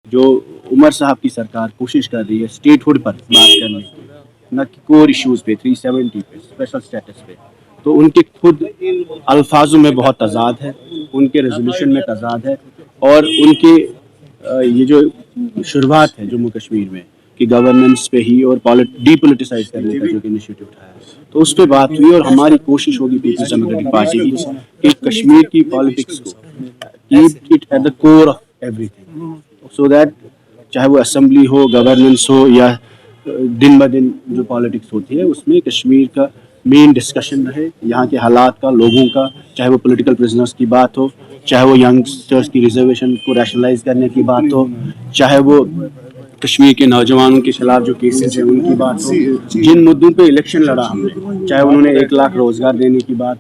जो उमर साहब की सरकार कोशिश कर रही है स्टेटहुड पर बात करने की, न कि कोर इश्यूज पे 370 पे स्पेशल स्टेटस पे, तो उनके खुद अल्फाजों में बहुत तजाद है, उनके रेजोल्यूशन में तजाद है, और उनके ये जो शुरुआत है जम्मू कश्मीर में कि गवर्नेंस पे ही और डीपोलिटिसाइज करने का जो इनिशिएटिव उठाया है, तो उस पर बात हुई। और हमारी कोशिश होगी पीपल्स डेमोक्रेटिक पार्टी की कि कश्मीर की पॉलिटिक्स को keep it at the core of everything, so that चाहे वो असेंबली हो, गवर्नेंस हो, या दिन ब दिन जो पॉलिटिक्स होती है उसमें कश्मीर का मेन डिस्कशन रहे, यहाँ के हालात का, लोगों का, चाहे वो पॉलिटिकल प्रिजनर्स की बात हो, चाहे वो यंगस्टर्स की रिजर्वेशन को रैशनलाइज करने की बात हो, चाहे वो कश्मीर के नौजवानों के खिलाफ जो केसेस हैं उनकी बात हो, जिन मुद्दों पे इलेक्शन लड़ा हमने, चाहे उन्होंने 1 लाख रोजगार देने की बात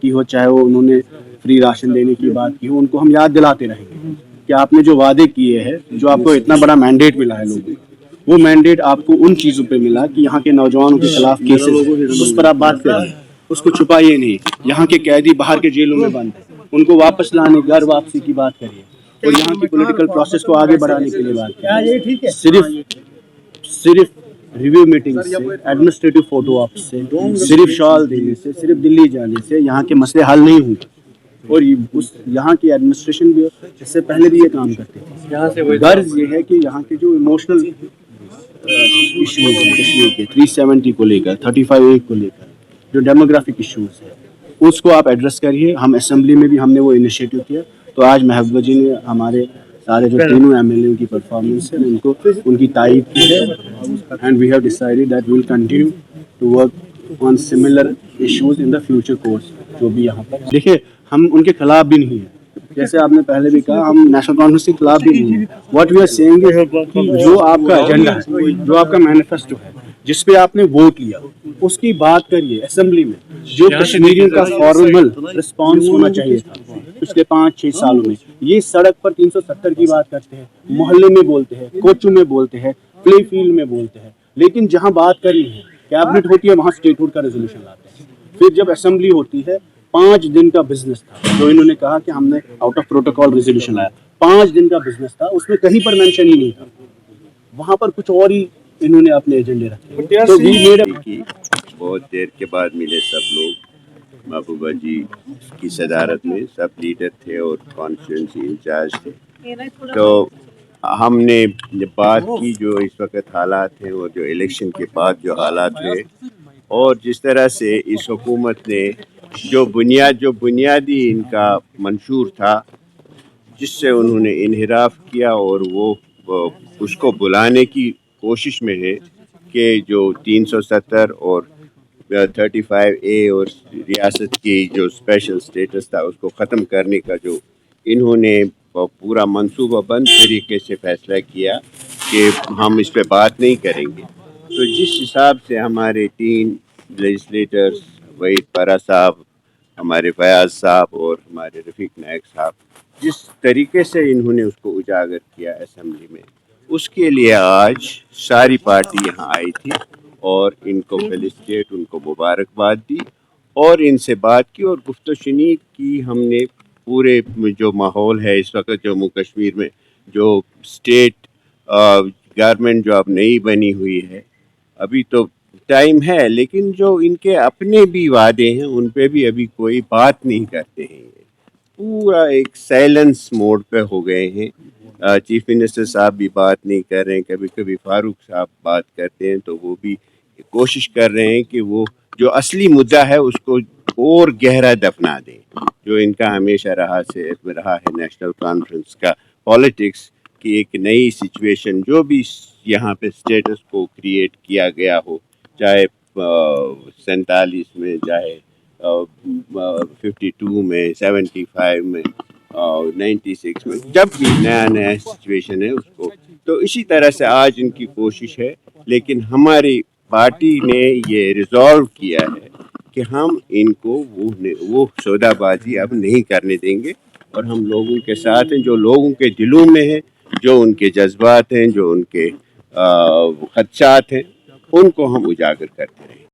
की हो, चाहे वो उन्होंने फ्री राशन देने की बात की हो, उनको हम याद दिलाते रहेंगे कि आपने जो वादे किए हैं, जो आपको इतना बड़ा मैंडेट मिला है लोगों को, वो मैंडेट आपको उन चीज़ों पे मिला कि यहाँ के नौजवानों के खिलाफ केसेस, उस पर आप बात करिए, उसको छुपाइए नहीं। यहाँ के कैदी बाहर के जेलों में बंद हैं, उनको वापस लाने, घर वापसी की बात करिए, और यहाँ की पॉलिटिकल प्रोसेस को आगे बढ़ाने के लिए बात करिए। सिर्फ रिव्यू मीटिंग से, एडमिनिस्ट्रेटिव फोटो ऑप से, सिर्फ शॉल देने से, सिर्फ दिल्ली जाने से यहाँ के मसले हल नहीं होंगे। और उस यहाँ की एडमिनिस्ट्रेशन भी इससे पहले भी ये काम करते थे। गर्ज ये है कि यहाँ के जो इमोशनल इश्यूज हैं कश्मीर के 370 को लेकर, 35A को लेकर, जो डेमोग्राफिक इश्यूज है, उसको आप एड्रेस करिए। हम असेंबली में भी हमने वो इनिशिएटिव किया, तो आज महबूबा जी ने हमारे सारे जो तीनों MLA की परफॉर्मेंस है उनको उनकी तारीफ की है, and we have decided that we will continue to work on similar issues in the future course. जो भी यहाँ पर देखिए, हम उनके खिलाफ भी नहीं है, जैसे आपने पहले भी कहा, हम नेशनल कॉन्फ्रेंस के खिलाफ भी नहीं है। व्हाट वी आर सेइंग कि जो आपका एजेंडा है, जो आपका मैनिफेस्टो है, जिस पे आपने वोट लिया, उसकी बात करिए असेंबली में। जो कश्मीरियों का फॉर्मल रिस्पांस होना चाहिए था पिछले 5-6 सालों में, ये सड़क पर 370 की बात करते हैं, मोहल्ले में बोलते हैं, कोचू में बोलते हैं, प्ले फील्ड में बोलते हैं, लेकिन जहां बात करनी है, कैबिनेट होती है, वहां स्टेटहुड का रेजोल्यूशन लाते हैं। फिर जब असेंबली होती है, 5 दिन का बिजनेस था, जो इन्होंने कहा कि हमने आउट ऑफ प्रोटोकॉल रेजोल्यूशन लाया, 5 दिन का बिजनेस था, उसमें कहीं पर मेंशन ही नहीं था, वहां पर कुछ और ही इन्होंने अपने एजेंडे रखे। तो बहुत देर के बाद मिले सब लोग, महबूबा जी की सदारत में सब लीडर थे और कॉन्स्टिट्यूंसी इंचार्ज थे। तो हमने बात की जो इस वक्त हालात हैं और जो इलेक्शन के बाद जो हालात हैं, और जिस तरह से इस हुकूमत ने जो बुनियादी इनका मंशूर था, जिससे उन्होंने इन्हिराफ किया, और वो उसको बुलाने की कोशिश में है कि जो 370 और 35A और रियासत की जो स्पेशल स्टेटस था उसको ख़त्म करने का जो इन्होंने पूरा मंसूबा बंद तरीके से फैसला किया कि हम इस पे बात नहीं करेंगे। तो जिस हिसाब से हमारे 3 लेजिस्लेटर्स, वहीद पारा साहब, हमारे फयाज साहब और हमारे रफ़ीक नायक साहब, जिस तरीके से इन्होंने उसको उजागर किया असेंबली में, उसके लिए आज सारी पार्टी यहाँ आई थी और इनको फेलिसिटेट, उनको मुबारकबाद दी और इनसे बात की और गुफ्तशुनी की। हमने पूरे जो माहौल है इस वक्त जम्मू कश्मीर में, जो स्टेट गवर्नमेंट जो अब नई बनी हुई है, अभी तो टाइम है, लेकिन जो इनके अपने भी वादे हैं उन पे भी अभी कोई बात नहीं करते हैं। पूरा एक साइलेंस मोड पे हो गए हैं। चीफ मिनिस्टर साहब भी बात नहीं कर रहे हैं, कभी कभी फारूक साहब बात करते हैं तो वो भी कोशिश कर रहे हैं कि वो जो असली मुद्दा है उसको और गहरा दफना दें। जो इनका हमेशा रहा है नेशनल कॉन्फ्रेंस का पॉलिटिक्स की एक नई सिचुएशन, जो भी यहाँ पे स्टेटस को क्रिएट किया गया हो, चाहे 47 में, चाहे 52 में, 75 में, 96 में, जब भी नया सिचुएशन है उसको, तो इसी तरह से आज इनकी कोशिश है। लेकिन हमारी पार्टी ने ये रिजॉल्व किया है कि हम इनको वो सौदाबाजी अब नहीं करने देंगे, और हम लोगों के साथ हैं, जो लोगों के दिलों में है, जो उनके जज्बात हैं, जो उनके खदशात हैं, उनको हम उजागर करते रहें।